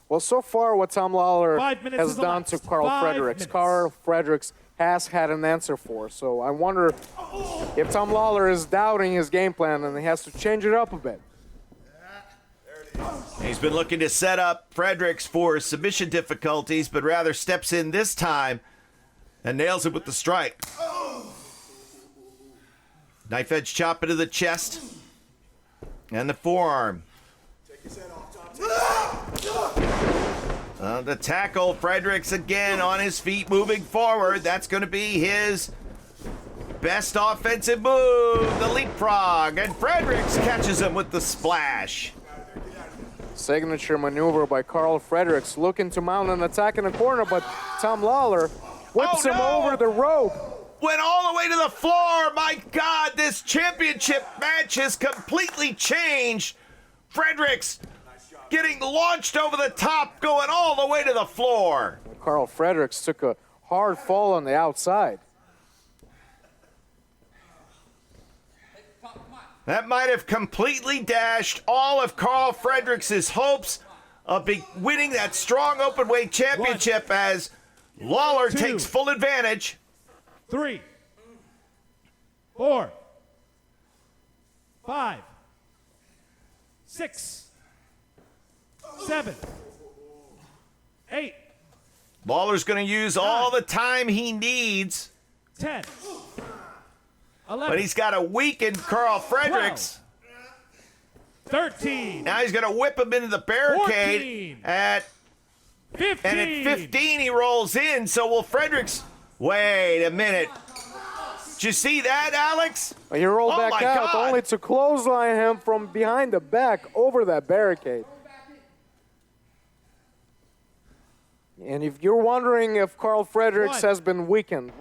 C: Well, so far what Tom Lawlor
D: 5 minutes
C: has
D: is
C: done to
D: elapsed.
C: Karl
D: 5
C: Fredericks,
D: minutes.
C: Karl Fredericks has had an answer for. So I wonder if Tom Lawlor is doubting his game plan and he has to change it up a bit.
B: He's been looking to set up Fredericks for submission difficulties, but rather steps in this time and nails it with the strike. Knife edge chop into the chest and the forearm. The tackle, Fredericks again on his feet, moving forward. That's going to be his best offensive move, the leapfrog, and Fredericks catches him with the splash.
C: Signature maneuver by Karl Fredericks, looking to mount an attack in the corner, but Tom Lawlor whips him over the rope.
B: Went all the way to the floor. My God, this championship match has completely changed. Fredericks getting launched over the top, going all the way to the floor.
C: Karl Fredericks took a hard fall on the outside.
B: That might have completely dashed all of Karl Fredericks' hopes of winning that strong openweight championship as Lawlor
D: 2.
B: takes full advantage.
D: 3. 4. 5. 6. 7. 8.
B: Lawler's going to use all the time he needs,
D: 10. 11.
B: but he's got to weaken Karl Fredericks.
D: 13.
B: Now he's going to whip him into the barricade
D: 14.
B: at
D: 15.
B: And at 15, he rolls in. So will Fredericks. Wait a minute. Did you see that, Alex?
C: He rolled
B: Oh
C: back
B: my
C: out
B: God.
C: only to clothesline him from behind the back over that barricade. And if you're wondering if Karl Fredericks has been weakened,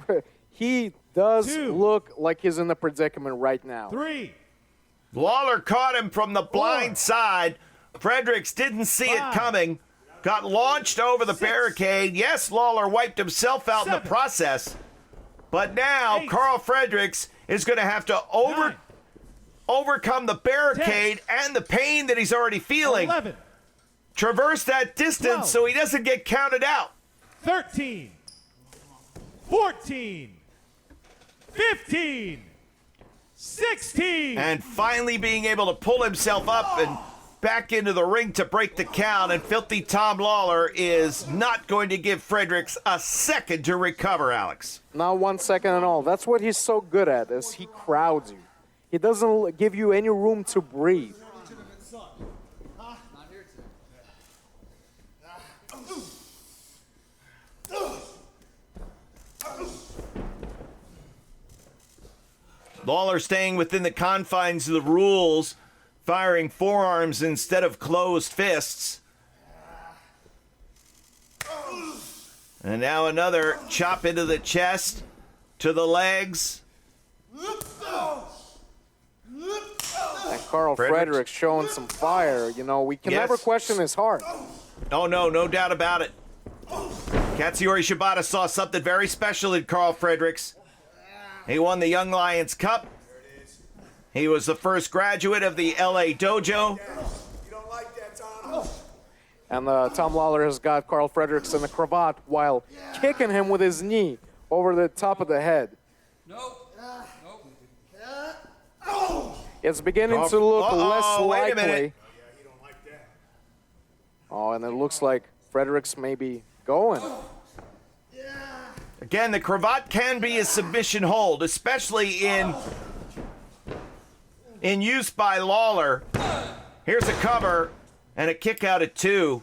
C: he does look like he's in the predicament right now.
D: 3.
B: Lawlor caught him from the blind side. Fredericks didn't see it coming. Got launched over the barricade. Yes, Lawlor wiped himself out in the process. But now Karl Fredericks is going to have to overcome the barricade and the pain that he's already feeling.
D: 11.
B: Traverse that distance
D: 12.
B: so he doesn't get counted out.
D: 13. 14. 15. 16.
B: And finally being able to pull himself up and back into the ring to break the count. And Filthy Tom Lawlor is not going to give Fredericks a second to recover, Alex.
C: Not 1 second at all. That's what he's so good at, is he crowds you. He doesn't give you any room to breathe.
B: Lawlor staying within the confines of the rules, firing forearms instead of closed fists. And now another chop into the chest, to the legs.
C: And Karl Fredericks showing some fire. You know, we can never question his heart.
B: Oh, no doubt about it. Katsuyori Shibata saw something very special in Karl Fredericks. He won the Young Lions Cup. He was the first graduate of the LA Dojo.
C: And Tom Lawlor has got Karl Fredericks in the cravat while kicking him with his knee over the top of the head. It's beginning to look less
B: wait a minute.
C: likely. Oh, and it looks like Fredericks may be going.
B: Again, the cravat can be a submission hold, especially in use by Lawlor. Here's a cover and a kick out at 2.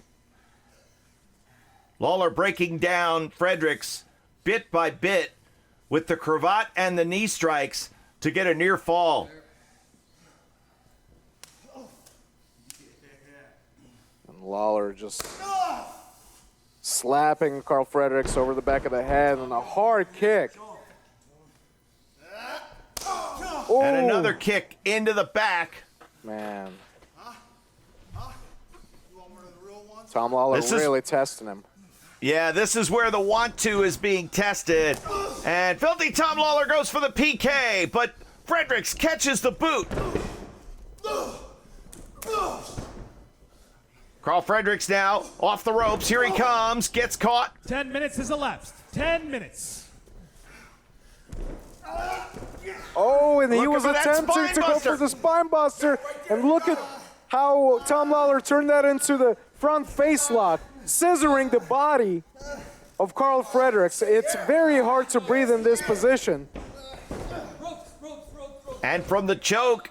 B: Lawlor breaking down Fredericks bit by bit with the cravat and the knee strikes to get a near fall.
C: And Lawlor just slapping Karl Fredericks over the back of the head and a hard kick.
B: And another kick into the back.
C: Man. Tom Lawlor really testing him.
B: Yeah, this is where the want-to is being tested. And Filthy Tom Lawlor goes for the PK, but Fredericks catches the boot. Karl Fredericks now off the ropes. Here he comes, gets caught.
D: 10 minutes has elapsed. 10 minutes.
C: Oh, and he was
B: for that
C: attempting to go
B: spine
C: for the spine buster. And look at how Tom Lawlor turned that into the front face lock, scissoring the body of Karl Fredericks. It's very hard to breathe in this position.
B: And from the choke,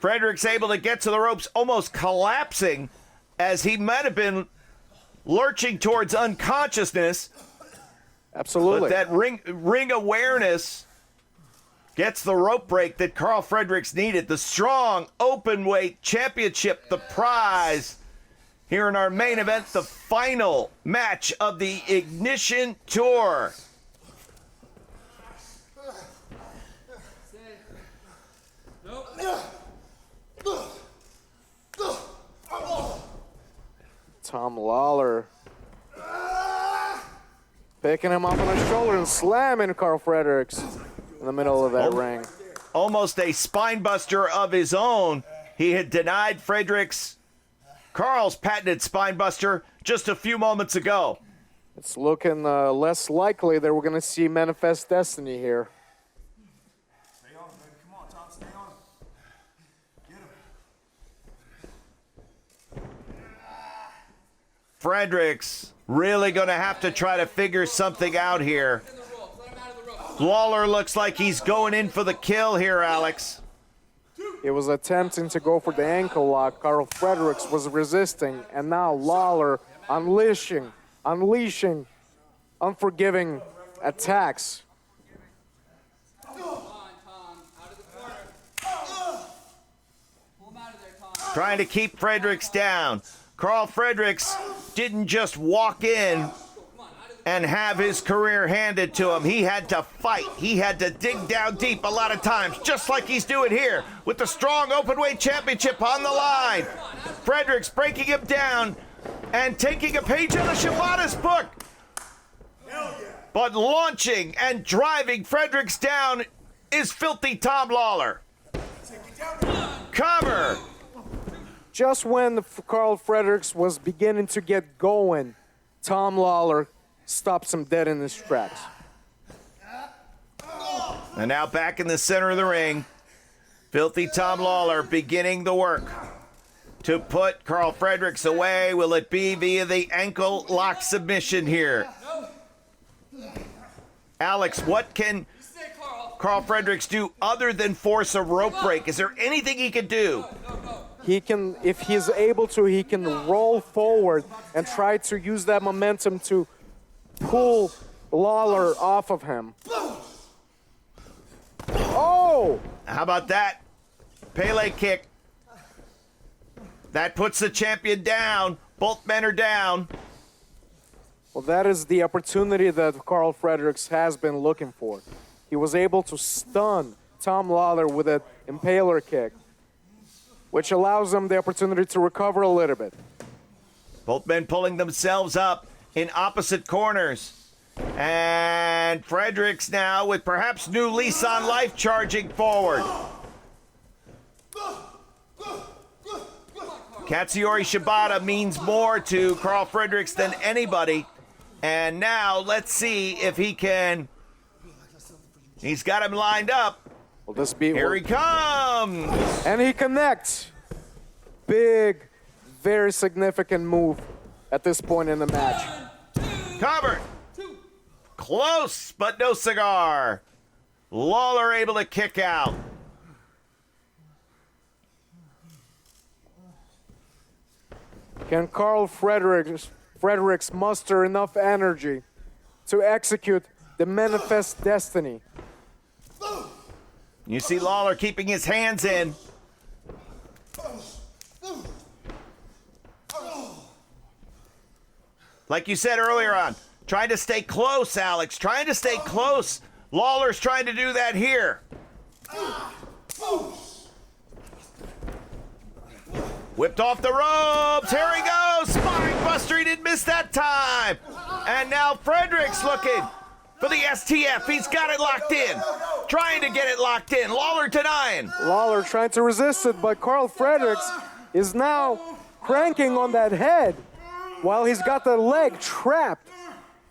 B: Fredericks able to get to the ropes, almost collapsing as he might have been lurching towards unconsciousness.
C: Absolutely.
B: But that ring awareness gets the rope break that Karl Fredericks needed. The strong open weight championship, the prize. Here in our main event, the final match of the Ignition Tour.
C: Tom Lawlor picking him up on his shoulder and slamming Karl Fredericks in the middle of that ring.
B: Almost a spine buster of his own. He had denied Fredericks Karl's patented spine buster just a few moments ago.
C: It's looking less likely that we're going to see Manifest Destiny here.
E: Stay on him, baby. Come on, Tom. Stay on him. Get him.
B: Fredericks really going to have to try to figure something out here. Lawlor looks like he's going in for the kill here, Alex.
C: He was attempting to go for the ankle lock. Karl Fredericks was resisting, and now Lawlor unleashing unleashing unforgiving attacks.
J: Come on, Tom. Out of the corner. Pull him out of there, Tom.
B: Trying to keep Fredericks down. Karl Fredericks didn't just walk in and have his career handed to him. He had to fight. He had to dig down deep a lot of times, just like he's doing here with the strong openweight championship on the line. Fredericks breaking him down and taking a page out of Shibata's book. But launching and driving Fredericks down is filthy Tom Lawlor. Cover.
C: Just when Karl Fredericks was beginning to get going, Tom Lawlor stops him dead in his tracks.
B: And now back in the center of the ring, filthy Tom Lawlor beginning the work to put Karl Fredericks away. Will it be via the ankle lock submission here? Alex, what can Karl Fredericks do other than force a rope break? Is there anything he can do?
C: He can, if he's able to, he can roll forward and try to use that momentum to pull Lawlor off of him. Oh!
B: How about that? Pele kick. That puts the champion down. Both men are down.
C: Well, that is the opportunity that Karl Fredericks has been looking for. He was able to stun Tom Lawlor with an impaler kick, which allows him the opportunity to recover a little bit.
B: Both men pulling themselves up in opposite corners. And Fredericks now with perhaps new lease on life charging forward. Katsuyori Shibata means more to Karl Fredericks than anybody. And now let's see if he can. He's got him lined up.
C: Will this be?
B: Here he comes.
C: And he connects. Big, very significant move at this point in the match.
B: Covered. Close, but no cigar. Lawlor able to kick out.
C: Can Karl Fredericks muster enough energy to execute the manifest destiny?
B: You see Lawlor keeping his hands in. Like you said earlier on, trying to stay close, Alex. Trying to stay close. Lawlor's trying to do that here. Whipped off the ropes. Here he goes. Spine buster. He didn't miss that time. And now Fredericks looking for the STF. He's got it locked in. Trying to get it locked in. Lawlor denying.
C: Lawlor trying to resist it, but Karl Fredericks is now cranking on that head while he's got the leg trapped.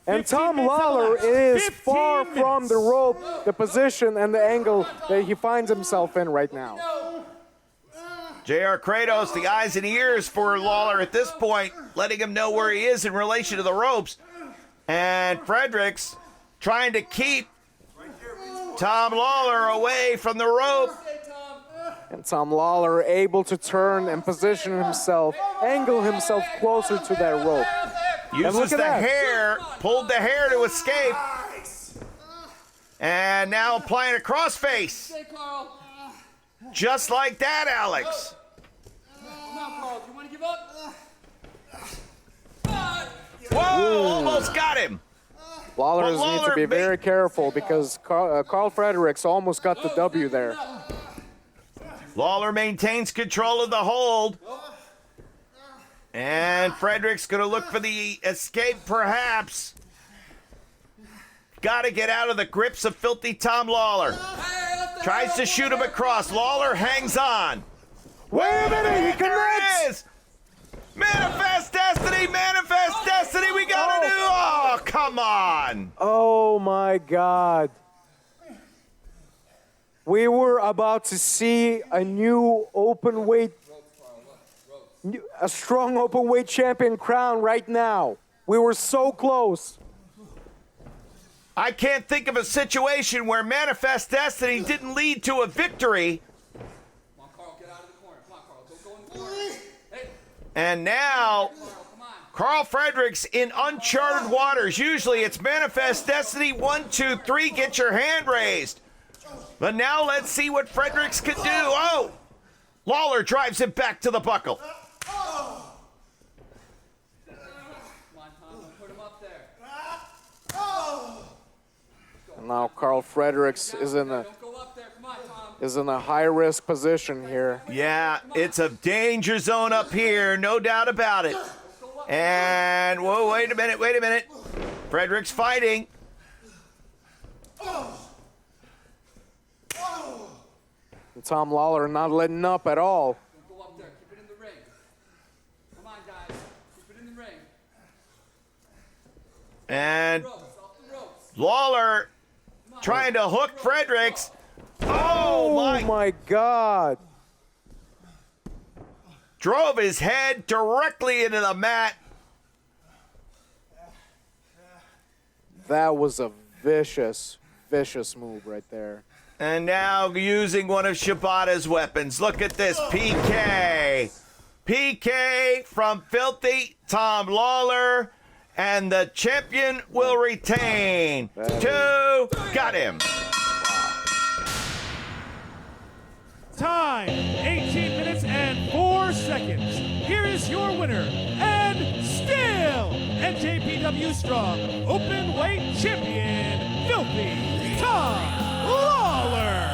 C: And Tom Lawlor is far from the rope, the position and the angle that he finds himself in right now.
B: J.R. Kratos, the eyes and ears for Lawlor at this point, letting him know where he is in relation to the ropes. And Fredericks trying to keep Tom Lawlor away from the rope.
C: And Tom Lawlor able to turn and position himself, angle himself closer to that rope.
B: Uses the hair, pulled the hair to escape. And now applying a crossface. Just like that, Alex.
J: Come on, Karl. Do you want to give up?
B: Whoa, almost got him.
C: Lawlor needs to be very careful because Karl Fredericks almost got the W there.
B: Lawlor maintains control of the hold. And Fredericks going to look for the escape, perhaps. Got to get out of the grips of filthy Tom Lawlor. Tries to shoot him across. Lawlor hangs on.
C: Wait a minute, he connects!
B: Manifest destiny, manifest destiny, we got to do. Oh, come on.
C: Oh my God. We were about to see a new open weight, a strong open weight champion crown right now. We were so close.
B: I can't think of a situation where manifest destiny didn't lead to a victory.
J: Come on, Karl. Get out of the corner. Come on, Karl. Go in the corner. Hey.
B: And now,
J: Karl, come on.
B: Karl Fredericks in uncharted waters. Usually it's Manifest Destiny 1, 2, 3, get your hand raised. But now let's see what Fredericks can do. Oh! Lawlor drives him back to the buckle.
J: Come on, Tom, don't put him up there.
C: And now Karl Fredericks is in a
J: Don't go up there. Come on, Tom.
C: is in a high-risk position here.
B: Yeah, it's a danger zone up here, no doubt about it. And, whoa, wait a minute. Fredericks fighting.
C: And Tom Lawlor not letting up at all.
J: Don't go up there. Keep it in the ring. Come on, guys. Keep it in the ring.
B: And
J: Ropes, off the ropes.
B: Lawlor trying to hook Fredericks. Oh,
C: my God.
B: Drove his head directly into the mat.
C: That was a vicious, vicious move right there.
B: And now using one of Shibata's weapons. Look at this PK. PK from Filthy Tom Lawlor. And the champion will retain. 2, got him.
D: Time, 18 minutes and 4 seconds. Here is your winner, and still NJPW Strong Open Weight Champion, Filthy Tom Lawlor.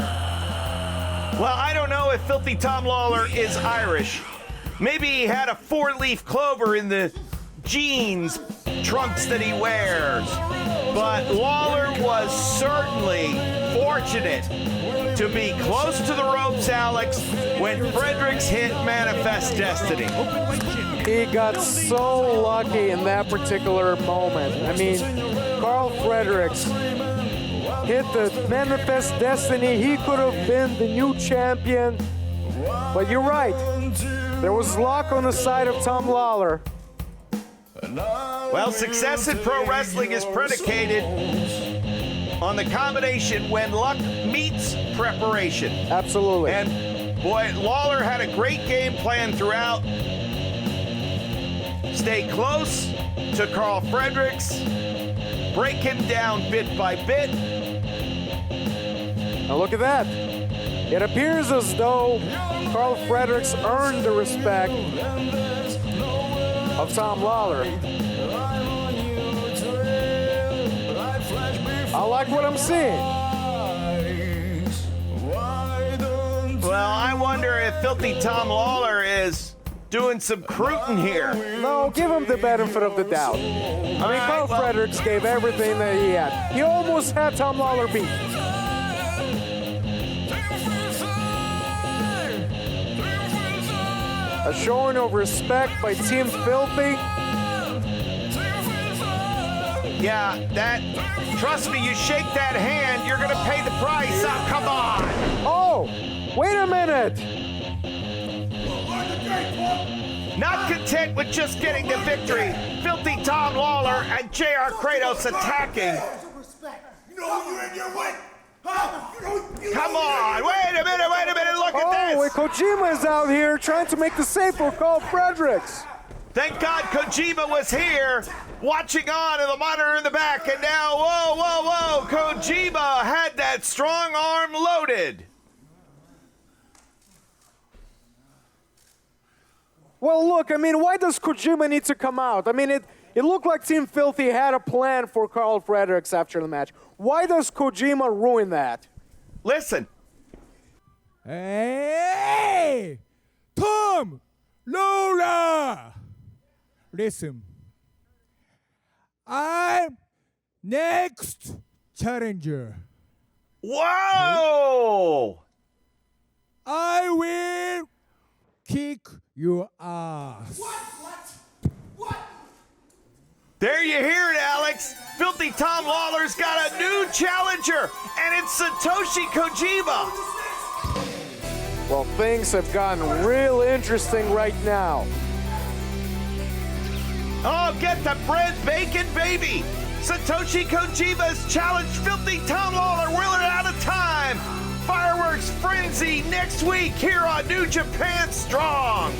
B: Well, I don't know if Filthy Tom Lawlor is Irish. Maybe he had a 4-leaf clover in the jeans trunks that he wears. But Lawlor was certainly fortunate to be close to the ropes, Alex, when Fredericks hit Manifest Destiny.
C: He got so lucky in that particular moment. I mean, Karl Fredericks hit the Manifest Destiny. He could have been the new champion. But you're right. There was luck on the side of Tom Lawlor.
B: Well, success in pro wrestling is predicated on the combination when luck meets preparation.
C: Absolutely.
B: And boy, Lawlor had a great game plan throughout. Stay close to Karl Fredericks, break him down bit by bit.
C: Now look at that. It appears as though Karl Fredericks earned the respect of Tom Lawlor. I like what I'm seeing.
B: Well, I wonder if Filthy Tom Lawlor is doing some recruiting here.
C: No, give him the benefit of the doubt. I mean, Karl Fredericks gave everything that he had. He almost had Tom Lawlor beat. A showing of respect by Team Filthy.
B: Yeah, trust me, you shake that hand, you're gonna pay the price. Oh, come on.
C: Oh, wait a minute.
B: Not content with just getting the victory, Filthy Tom Lawlor and JR Kratos attacking. Come on, wait a minute, look at this.
C: Kojima is out here trying to make the save for Karl Fredericks.
B: Thank God Kojima was here, watching on in the monitor in the back, and now, whoa, Kojima had that strong arm loaded.
C: Well, look, I mean, why does Kojima need to come out? I mean, it looked like Team Filthy had a plan for Karl Fredericks after the match. Why does Kojima ruin that?
B: Listen.
K: Hey, Tom Lawlor. Listen, I'm next challenger.
B: Whoa!
K: I will kick your ass.
E: What?
B: There you hear it, Alex. Filthy Tom Lawlor's got a new challenger, and it's Satoshi Kojima.
C: Well, things have gotten real interesting right now.
B: Oh, get the bread, bacon, baby. Satoshi Kojima's challenged Filthy Tom Lawlor. We're out of time. Fireworks Frenzy next week here on New Japan Strong.